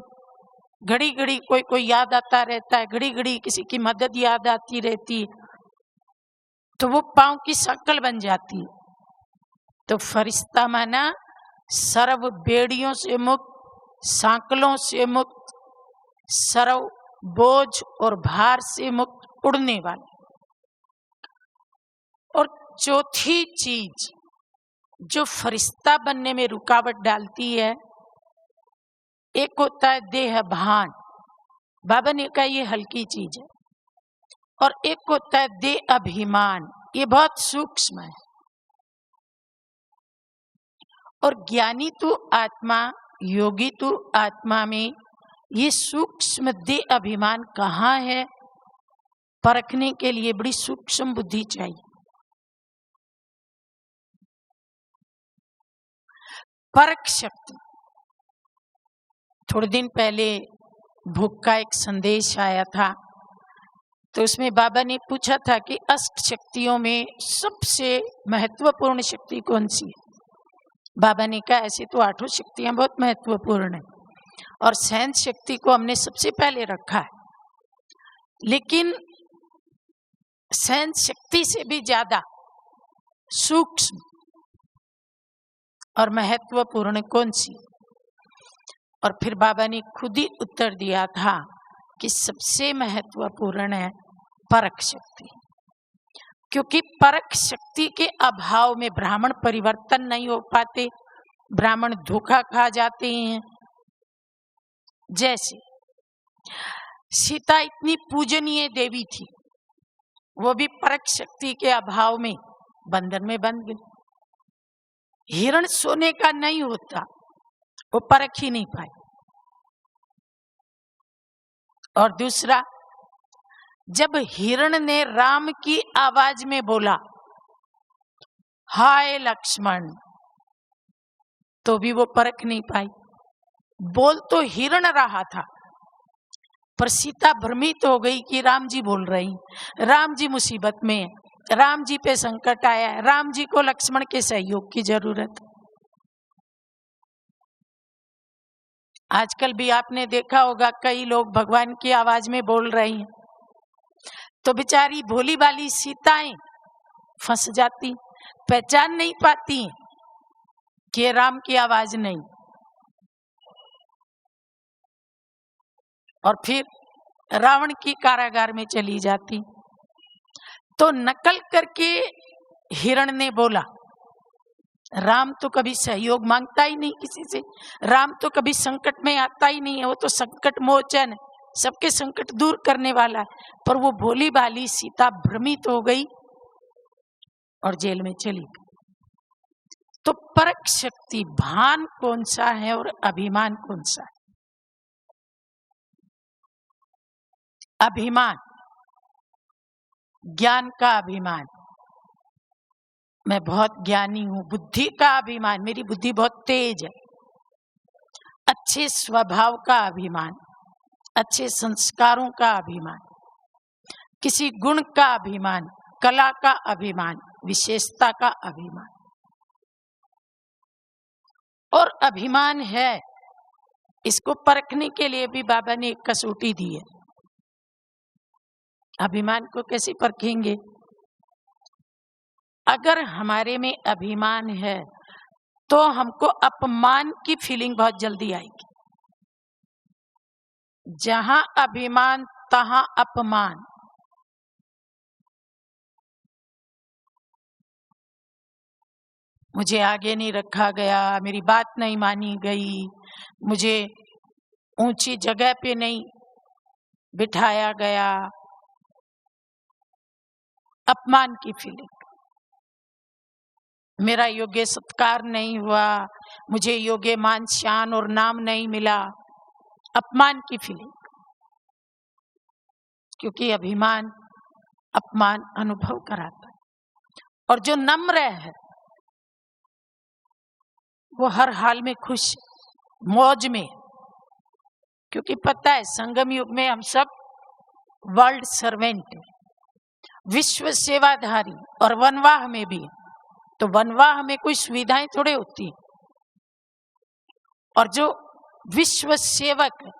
घड़ी घड़ी कोई कोई याद आता रहता है, घड़ी घड़ी किसी की मदद याद आती रहती है, तो वो पाँव की सांकल बन जाती है। तो फरिश्ता माना सर्व बेड़ियों से मुक्त, सांकलों से मुक्त, सर्व बोझ और भार से मुक्त उड़ने वाले। और चौथी चीज जो फरिश्ता बनने में रुकावट डालती है, एक होता है देह भान, बाबा ने कहा ये हल्की चीज है, और एक होता है देह अभिमान, ये बहुत सूक्ष्म है। और ज्ञानी तो आत्मा, योगी तो आत्मा में ये सूक्ष्म देह अभिमान कहाँ है परखने के लिए बड़ी सूक्ष्म बुद्धि चाहिए। परख शक्ति। थोड़े दिन पहले भूख का एक संदेश आया था, तो उसमें बाबा ने पूछा था कि अष्ट शक्तियों में सबसे महत्वपूर्ण शक्ति कौन सी है? बाबा ने कहा ऐसे तो आठों शक्तियां बहुत महत्वपूर्ण है और सहन शक्ति को हमने सबसे पहले रखा है, लेकिन सहन शक्ति से भी ज्यादा सूक्ष्म और महत्वपूर्ण कौन सी? और फिर बाबा ने खुद ही उत्तर दिया था कि सबसे महत्वपूर्ण है परख शक्ति, क्योंकि परख शक्ति के अभाव में ब्राह्मण परिवर्तन नहीं हो पाते, ब्राह्मण धोखा खा जाते हैं। जैसे सीता इतनी पूजनीय देवी थी, वो भी परख शक्ति के अभाव में बंधन में बंध गई। हिरण सोने का नहीं होता, वो परख ही नहीं पाई। और दूसरा, जब हिरण ने राम की आवाज में बोला हाय लक्ष्मण, तो भी वो परख नहीं पाई। बोल तो हिरण रहा था, पर सीता भ्रमित हो गई कि राम जी बोल रही, राम जी मुसीबत में है, राम जी पे संकट आया है, राम जी को लक्ष्मण के सहयोग की जरूरत है। आजकल भी आपने देखा होगा कई लोग भगवान की आवाज में बोल रहे हैं, तो बेचारी भोली भाली सीताएं फंस जाती, पहचान नहीं पाती कि राम की आवाज नहीं। और फिर रावण की कारागार में चली जाती। तो नकल करके हिरण ने बोला, राम तो कभी सहयोग मांगता ही नहीं किसी से, राम तो कभी संकट में आता ही नहीं है, वो तो संकट मोचन, सबके संकट दूर करने वाला है। पर वो भोली भाली सीता भ्रमित हो गई और जेल में चली गई। तो परख शक्ति, भान कौन सा है और अभिमान कौन सा है? अभिमान, ज्ञान का अभिमान, मैं बहुत ज्ञानी हूं, बुद्धि का अभिमान, मेरी बुद्धि बहुत तेज है, अच्छे स्वभाव का अभिमान, अच्छे संस्कारों का अभिमान, किसी गुण का अभिमान, कला का अभिमान, विशेषता का अभिमान। और अभिमान है, इसको परखने के लिए भी बाबा ने एक कसौटी दी है। अभिमान को कैसे परखेंगे? अगर हमारे में अभिमान है तो हमको अपमान की फीलिंग बहुत जल्दी आएगी। जहां अभिमान तहां अपमान। मुझे आगे नहीं रखा गया, मेरी बात नहीं मानी गई, मुझे ऊंची जगह पे नहीं बिठाया गया, अपमान की फीलिंग। मेरा योग्य सत्कार नहीं हुआ, मुझे योग्य मान शान और नाम नहीं मिला, अपमान की फीलिंग। क्योंकि अभिमान अपमान अनुभव कराता है। और जो नम्र है वो हर हाल में खुश, मौज में, क्योंकि पता है संगम युग में हम सब वर्ल्ड सर्वेंट, विश्व सेवाधारी, और वनवाह में भी। तो वनवाह में कोई सुविधाएं थोड़े होती, और जो विश्व सेवक है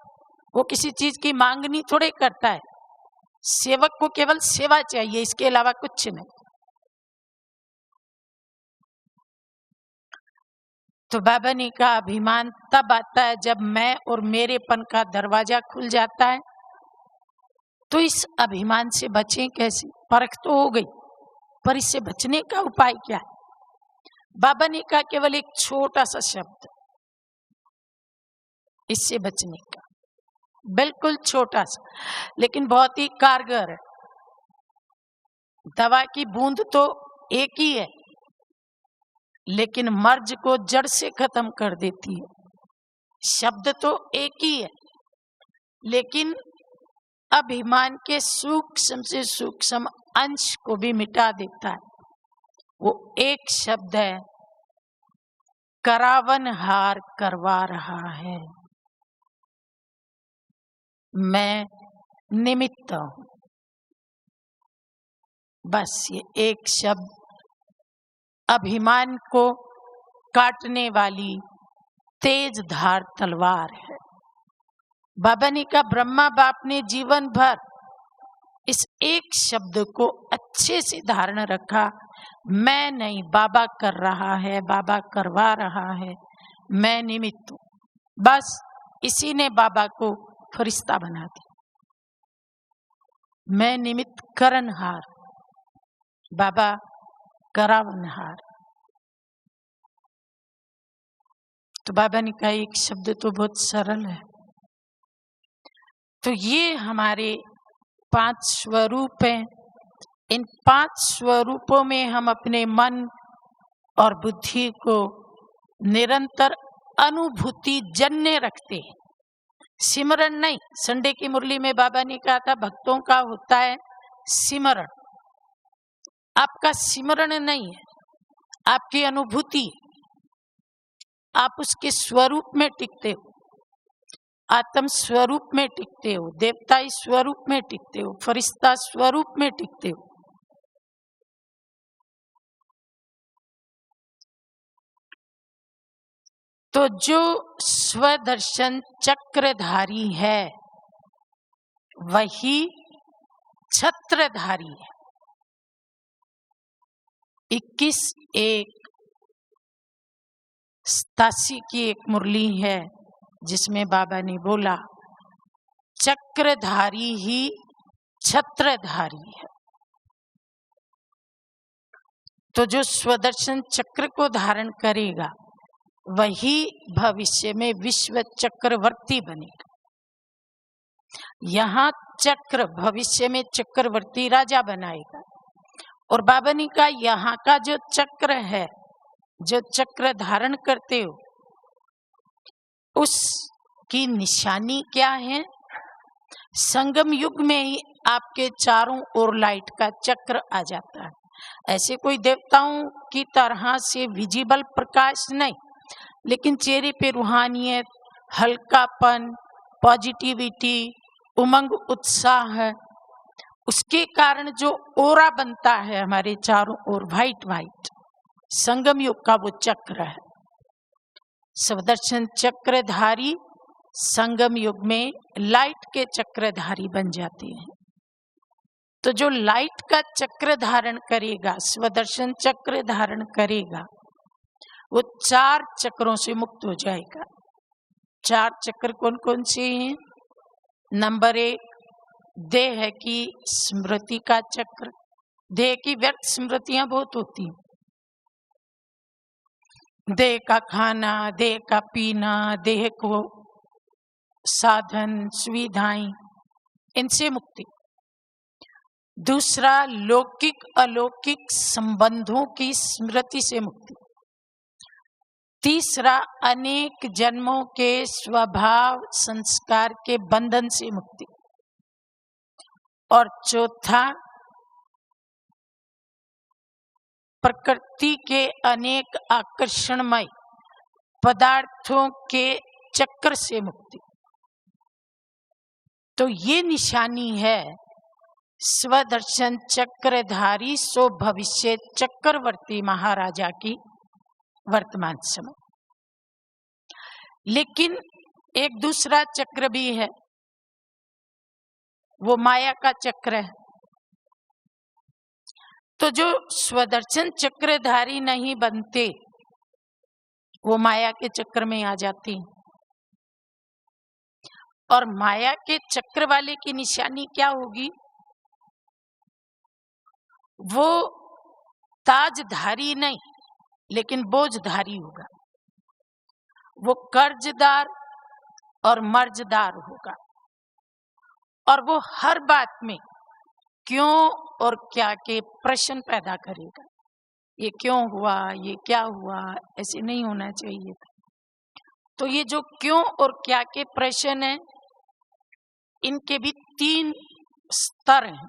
वो किसी चीज की मांगनी थोड़े करता है। सेवक को केवल सेवा चाहिए, इसके अलावा कुछ नहीं। तो बाबा ने कहा अभिमान तब आता है जब मैं और मेरेपन का दरवाजा खुल जाता है। तो इस अभिमान से बचें कैसे? परख तो हो गई, पर इससे बचने का उपाय क्या है? बाबा ने कहा केवल एक छोटा सा शब्द इससे बचने का, बिल्कुल छोटा सा, लेकिन बहुत ही कारगर है। दवा की बूंद तो एक ही है, लेकिन मर्ज को जड़ से खत्म कर देती है। शब्द तो एक ही है, लेकिन अभिमान के सूक्ष्म से सूक्ष्म अंश को भी मिटा देता है। वो एक शब्द है, करावन हार करवा रहा है, मैं निमित्त हूं। बस ये एक शब्द अभिमान को काटने वाली तेज धार तलवार है। बाबा ने कहा ब्रह्मा बाप ने जीवन भर इस एक शब्द को अच्छे से धारण रखा, मैं नहीं, बाबा कर रहा है, बाबा करवा रहा है, मैं निमित्त हूं। बस इसी ने बाबा को फरिश्ता बना दिया। मैं निमित्त करनहार, बाबा करावनहार। तो बाबा ने कहा एक शब्द तो बहुत सरल है। तो ये हमारे 5 स्वरूप हैं। इन 5 स्वरूपों में हम अपने मन और बुद्धि को निरंतर अनुभूति जन्य रखते हैं, सिमरन नहीं। संडे की मुरली में बाबा ने कहा था भक्तों का होता है सिमरन। आपका सिमरन नहीं है, आपकी अनुभूति, आप उसके स्वरूप में टिकते हो, आत्म स्वरूप में टिकते हो, देवताई स्वरूप में टिकते हो, फरिश्ता स्वरूप में टिकते हो। तो जो स्वदर्शन चक्रधारी है वही छत्रधारी है। 21/1/87 की एक मुरली है जिसमें बाबा ने बोला चक्रधारी ही छत्रधारी है। तो जो स्वदर्शन चक्र को धारण करेगा वही भविष्य में विश्व चक्रवर्ती बनेगा। यहाँ चक्र भविष्य में चक्रवर्ती राजा बनाएगा। और बाबा ने कहा यहाँ का जो चक्र है, जो चक्र धारण करते हो, उसकी निशानी क्या है? संगम युग में ही आपके चारों ओर लाइट का चक्र आ जाता है। ऐसे कोई देवताओं की तरह से विजिबल प्रकाश नहीं, लेकिन चेहरे पे रूहानियत, हल्कापन, पॉजिटिविटी, उमंग, उत्साह है। उसके कारण जो ओरा बनता है हमारे चारों ओर वाइट वाइट, संगम युग का वो चक्र है। स्वदर्शन चक्रधारी संगम युग में लाइट के चक्रधारी बन जाते हैं। तो जो लाइट का चक्र धारण करेगा, स्वदर्शन चक्र धारण करेगा, वो 4 चक्रों से मुक्त हो जाएगा। 4 चक्र कौन कौन से हैं? नंबर 1, देह की स्मृति का चक्र। देह की व्यर्थ स्मृतियां बहुत होती हैं। देह का खाना, देह का पीना, देह को साधन, सुविधाएं, इनसे मुक्ति। दूसरा, लौकिक अलौकिक संबंधों की स्मृति से मुक्ति। तीसरा, अनेक जन्मों के स्वभाव संस्कार के बंधन से मुक्ति। और चौथा, प्रकृति के अनेक आकर्षणमय पदार्थों के चक्र से मुक्ति। तो ये निशानी है स्वदर्शन चक्रधारी सो भविष्य चक्रवर्ती महाराजा की वर्तमान समय। लेकिन एक दूसरा चक्र भी है, वो माया का चक्र है। तो जो स्वदर्शन चक्रधारी नहीं बनते वो माया के चक्र में आ जाते हैं। और माया के चक्र वाले की निशानी क्या होगी? वो ताजधारी नहीं, लेकिन बोझधारी होगा। वो कर्जदार और मर्जदार होगा। और वो हर बात में क्यों और क्या के प्रश्न पैदा करेगा। ये क्यों हुआ, ये क्या हुआ, ऐसे नहीं होना चाहिए था। तो ये जो क्यों और क्या के प्रश्न हैं, इनके भी 3 स्तर हैं।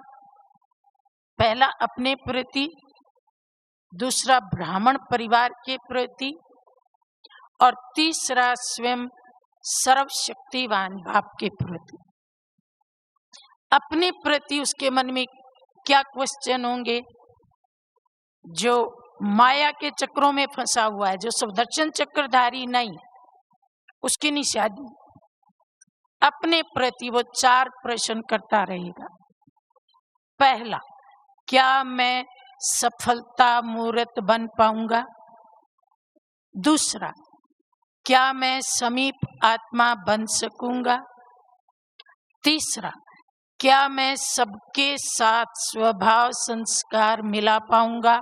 पहला अपने प्रति, दूसरा ब्राह्मण परिवार के प्रति, और तीसरा स्वयं सर्वशक्तिवान बाप के प्रति। अपने प्रति उसके मन में क्या क्वेश्चन होंगे? जो माया के चक्रों में फंसा हुआ है, जो स्वदर्शन चक्रधारी नहीं, उसकी निशानी अपने प्रति वो 4 प्रश्न करता रहेगा। पहला, क्या मैं सफलता मूर्त बन पाऊंगा? दूसरा, क्या मैं समीप आत्मा बन सकूंगा? तीसरा, क्या मैं सबके साथ स्वभाव संस्कार मिला पाऊंगा?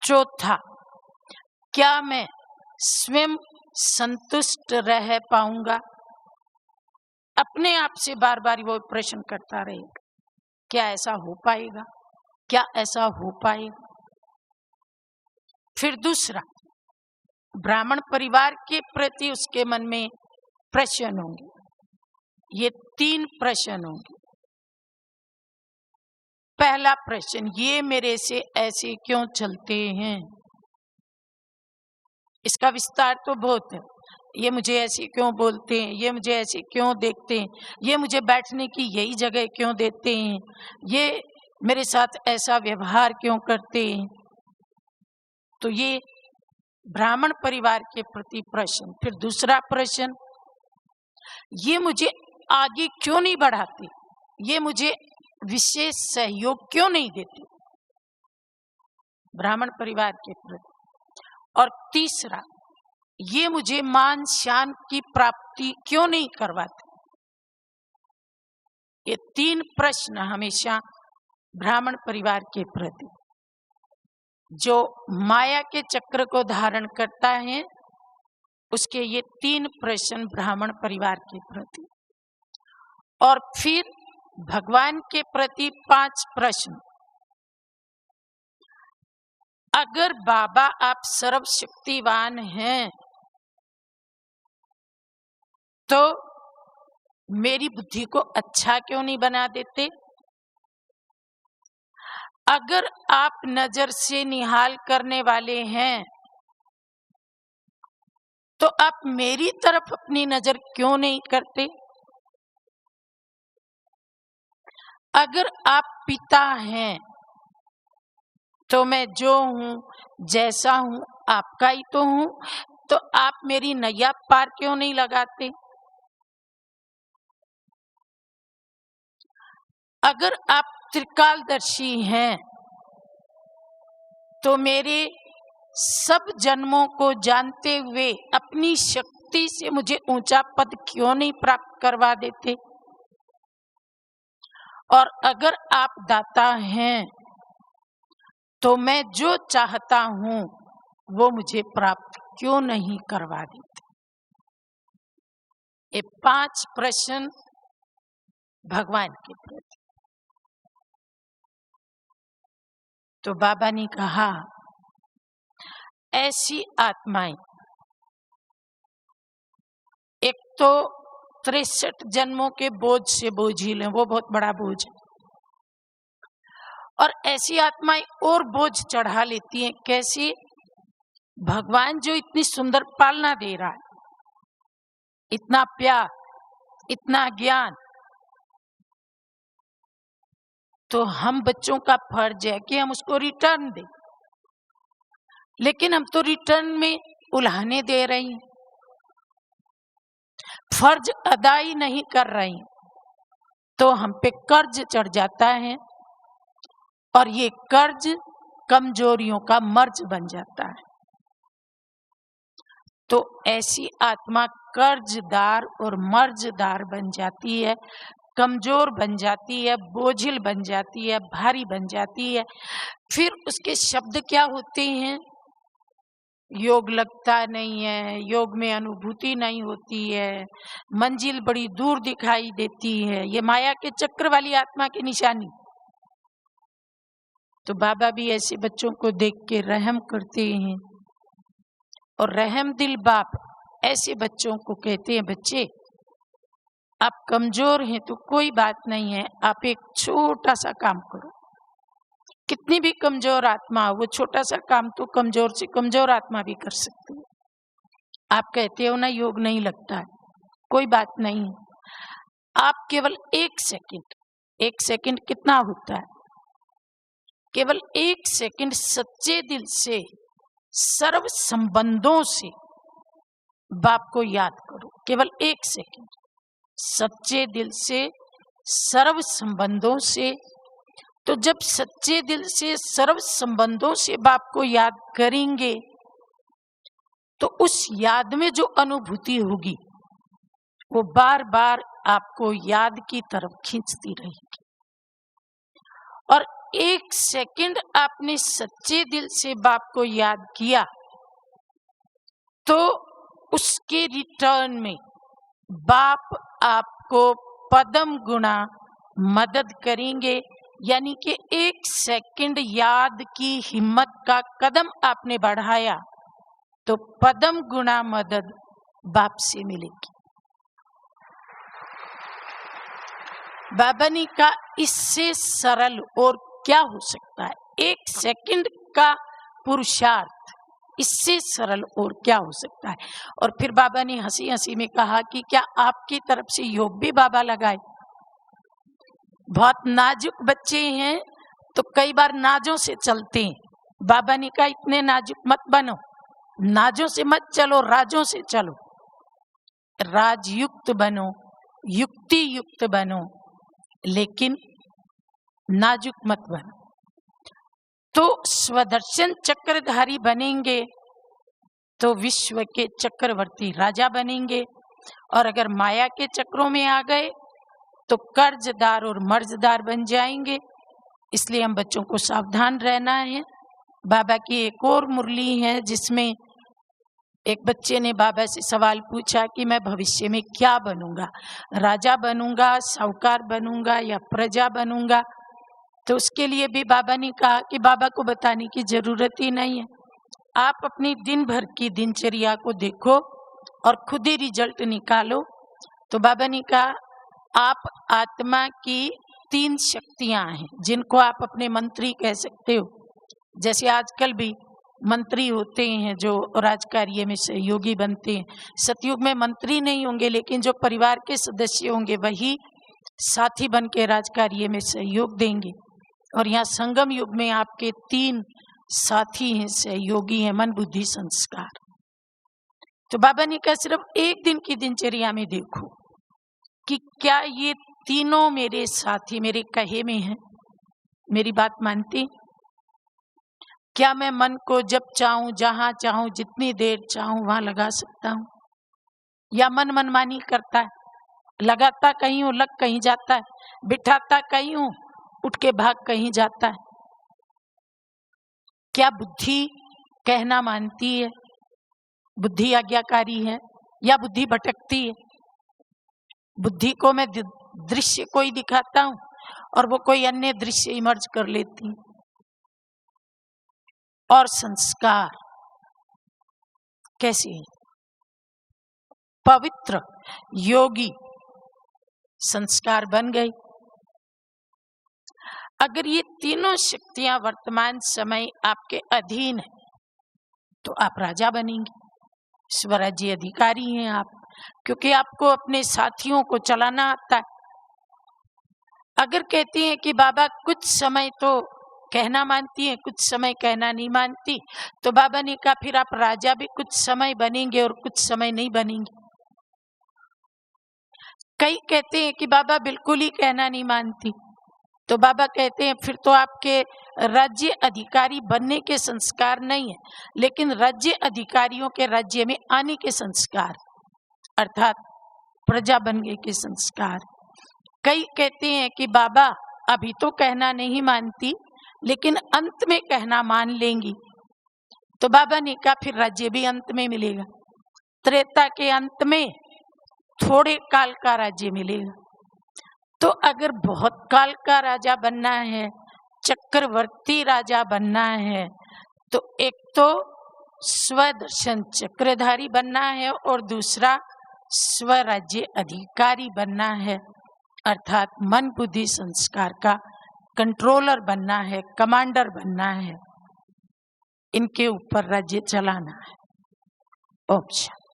चौथा, क्या मैं स्वयं संतुष्ट रह पाऊंगा? अपने आप से बार बार वो प्रश्न करता रहेगा, क्या ऐसा हो पाएगा, क्या ऐसा हो पाएगा। फिर दूसरा, ब्राह्मण परिवार के प्रति उसके मन में प्रश्न होंगे। ये 3 प्रश्न होंगे। पहला प्रश्न, ये मेरे से ऐसे क्यों चलते हैं? इसका विस्तार तो बहुत है। ये मुझे ऐसे क्यों बोलते हैं, ये मुझे ऐसे क्यों देखते हैं, ये मुझे बैठने की यही जगह क्यों देते हैं, ये मेरे साथ ऐसा व्यवहार क्यों करते हैं। तो ये ब्राह्मण परिवार के प्रति प्रश्न। फिर दूसरा प्रश्न, ये मुझे आगे क्यों नहीं बढ़ाते, ये मुझे विशेष सहयोग क्यों नहीं देते, ब्राह्मण परिवार के प्रति। और तीसरा, ये मुझे मान शान की प्राप्ति क्यों नहीं करवाते। ये 3 प्रश्न हमेशा ब्राह्मण परिवार के प्रति, जो माया के चक्र को धारण करता है, उसके ये 3 प्रश्न ब्राह्मण परिवार के प्रति, और फिर भगवान के प्रति 5 प्रश्न। अगर बाबा आप सर्वशक्तिवान हैं तो मेरी बुद्धि को अच्छा क्यों नहीं बना देते? अगर आप नजर से निहाल करने वाले हैं तो आप मेरी तरफ अपनी नजर क्यों नहीं करते? अगर आप पिता हैं तो मैं जो हूं, जैसा हूं, आपका ही तो हूं, तो आप मेरी नैया पार क्यों नहीं लगाते? अगर आप त्रिकालदर्शी हैं तो मेरे सब जन्मों को जानते हुए अपनी शक्ति से मुझे ऊंचा पद क्यों नहीं प्राप्त करवा देते? और अगर आप दाता हैं तो मैं जो चाहता हूं वो मुझे प्राप्त क्यों नहीं करवा देते? ये 5 प्रश्न भगवान के प्रति। तो बाबा ने कहा, ऐसी आत्माएं, एक तो 63 जन्मों के बोझ से बोझिल है, वो बहुत बड़ा बोझ है, और ऐसी आत्माएं और बोझ चढ़ा लेती हैं। कैसे? भगवान जो इतनी सुंदर पालना दे रहा है, इतना प्यार, इतना ज्ञान, तो हम बच्चों का फर्ज है कि हम उसको रिटर्न दें, लेकिन हम तो रिटर्न में उल्हाने दे रहे हैं, फर्ज अदा ही नहीं कर रहे हैं, तो हम पे कर्ज चढ़ जाता है, और ये कर्ज कमजोरियों का मर्ज बन जाता है। तो ऐसी आत्मा कर्जदार और मर्जदार बन जाती है, कमजोर बन जाती है, बोझिल बन जाती है, भारी बन जाती है। फिर उसके शब्द क्या होते हैं? योग लगता नहीं है, योग में अनुभूति नहीं होती है, मंजिल बड़ी दूर दिखाई देती है। ये माया के चक्र वाली आत्मा की निशानी। तो बाबा भी ऐसे बच्चों को देख के रहम करते हैं, और रहम दिल बाप ऐसे बच्चों को कहते हैं, बच्चे आप कमजोर हैं तो कोई बात नहीं है, आप एक छोटा सा काम करो। कितनी भी कमजोर आत्मा हो, वो छोटा सा काम तो कमजोर से कमजोर आत्मा भी कर सकती है। आप कहते हो ना योग नहीं लगता है, कोई बात नहीं, आप केवल 1 सेकंड कितना होता है? केवल 1 सेकंड सच्चे दिल से सर्व संबंधों से बाप को याद करो। केवल 1 सेकंड सच्चे दिल से सर्व संबंधों से। तो जब सच्चे दिल से सर्व संबंधों से बाप को याद करेंगे तो उस याद में जो अनुभूति होगी वो बार बार आपको याद की तरफ खींचती रहेगी। और 1 सेकंड आपने सच्चे दिल से बाप को याद किया तो उसके रिटर्न में बाप आपको पदम गुणा मदद करेंगे। यानी कि 1 सेकंड याद की हिम्मत का कदम आपने बढ़ाया तो पदम गुणा मदद बाप से मिलेगी। बाबा ने कहा इससे सरल और क्या हो सकता है? 1 सेकंड का पुरुषार्थ, इससे सरल और क्या हो सकता है? और फिर बाबा ने हंसी हंसी में कहा कि क्या आपकी तरफ से योग भी बाबा लगाए? बहुत नाजुक बच्चे हैं तो कई बार नाजों से चलते हैं। बाबा ने कहा इतने नाजुक मत बनो, नाजों से मत चलो, राजों से चलो, राजयुक्त बनो, युक्ति युक्त बनो, लेकिन नाजुक मत बनो। तो स्वदर्शन चक्रधारी बनेंगे तो विश्व के चक्रवर्ती राजा बनेंगे, और अगर माया के चक्रों में आ गए तो कर्जदार और मर्जदार बन जाएंगे। इसलिए हम बच्चों को सावधान रहना है। बाबा की एक और मुरली है जिसमें एक बच्चे ने बाबा से सवाल पूछा कि मैं भविष्य में क्या बनूंगा, राजा बनूंगा, साहूकार बनूंगा या प्रजा बनूंगा। तो उसके लिए भी बाबा ने कहा कि बाबा को बताने की जरूरत ही नहीं है, आप अपनी दिन भर की दिनचर्या को देखो और खुद ही रिजल्ट निकालो। तो बाबा ने कहा आप आत्मा की 3 शक्तियां हैं जिनको आप अपने मंत्री कह सकते हो। जैसे आजकल भी मंत्री होते हैं जो राजकार्य में सहयोगी बनते हैं। सतयुग में मंत्री नहीं होंगे, लेकिन जो परिवार के सदस्य होंगे वही साथी बन के राजकार्य में सहयोग देंगे। और यहाँ संगम युग में आपके 3 साथी हैं, सहयोगी हैं, मन बुद्धि संस्कार। तो बाबा ने कहा सिर्फ एक दिन की दिनचर्या में देखो कि क्या ये तीनों मेरे साथी मेरे कहे में हैं, मेरी बात मानते? क्या मैं मन को जब चाहूं, जहां चाहूं, जितनी देर चाहूं वहां लगा सकता हूं? या मन मनमानी करता है, लगाता कहीं हूं, लग कहीं जाता है, बिठाता कहीं हूं, उठ के भाग कहीं जाता है? क्या बुद्धि कहना मानती है? बुद्धि आज्ञाकारी है या बुद्धि भटकती है? बुद्धि को मैं दृश्य कोई दिखाता हूं और वो कोई अन्य दृश्य इमर्ज कर लेती है। और संस्कार कैसे है? पवित्र योगी संस्कार बन गई। अगर ये तीनों शक्तियां वर्तमान समय आपके अधीन है तो आप राजा बनेंगे, स्वराज्य अधिकारी हैं आप, क्योंकि आपको अपने साथियों को चलाना आता है। अगर कहती हैं कि बाबा कुछ समय तो कहना मानती है, कुछ समय कहना नहीं मानती, तो बाबा ने कहा फिर आप राजा भी कुछ समय बनेंगे और कुछ समय नहीं बनेंगे। कई कहते हैं कि बाबा बिल्कुल ही कहना नहीं मानती, तो बाबा कहते हैं फिर तो आपके राज्य अधिकारी बनने के संस्कार नहीं है, लेकिन राज्य अधिकारियों के राज्य में आने के संस्कार, अर्थात प्रजा बनने के संस्कार। कई कहते हैं कि बाबा अभी तो कहना नहीं मानती, लेकिन अंत में कहना मान लेंगी, तो बाबा ने कहा फिर राज्य भी अंत में मिलेगा। त्रेता के अंत में थोड़े काल का राज्य मिलेगा। तो अगर बहुत काल का राजा बनना है, चक्रवर्ती राजा बनना है, तो एक तो स्वदर्शन चक्रधारी बनना है और दूसरा स्वराज्य अधिकारी बनना है, अर्थात मन बुद्धि संस्कार का कंट्रोलर बनना है, कमांडर बनना है, इनके ऊपर राज्य चलाना है। ओम शांति।